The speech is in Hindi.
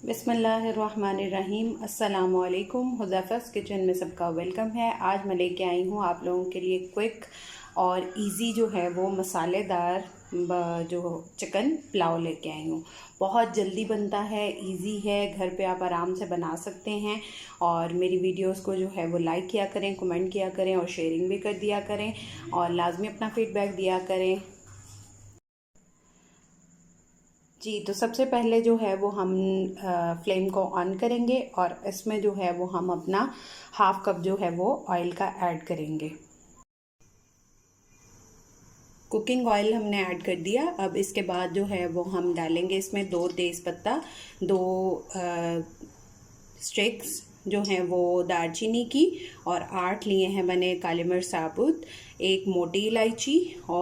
बिस्मिल्लाहिर्रहमानिर्रहीम। अस्सलामुअलैकुम। हुज़ैफ़ा's किचन में सबका वेलकम है। आज मैं लेके आई हूँ आप लोगों के लिए क्विक और इजी जो है वो मसालेदार जो चिकन पुलाव लेके आई हूँ। बहुत जल्दी बनता है, इजी है, घर पे आप आराम से बना सकते हैं। और मेरी वीडियोस को जो है वो लाइक किया करें, कमेंट किया करें और शेयरिंग भी कर दिया करें और लाजमी अपना फ़ीडबैक दिया करें जी। तो सबसे पहले जो है वो हम फ्लेम को ऑन करेंगे और इसमें जो है वो हम अपना हाफ कप जो है वो ऑयल का ऐड करेंगे। कुकिंग ऑयल हमने ऐड कर दिया। अब इसके बाद जो है वो हम डालेंगे इसमें 2 तेज़पत्ता, 2 स्टिक्स जो हैं वो दालचीनी की और 8 लिए हैं मैंने काली मिर्च साबुत, 1 मोटी इलायची और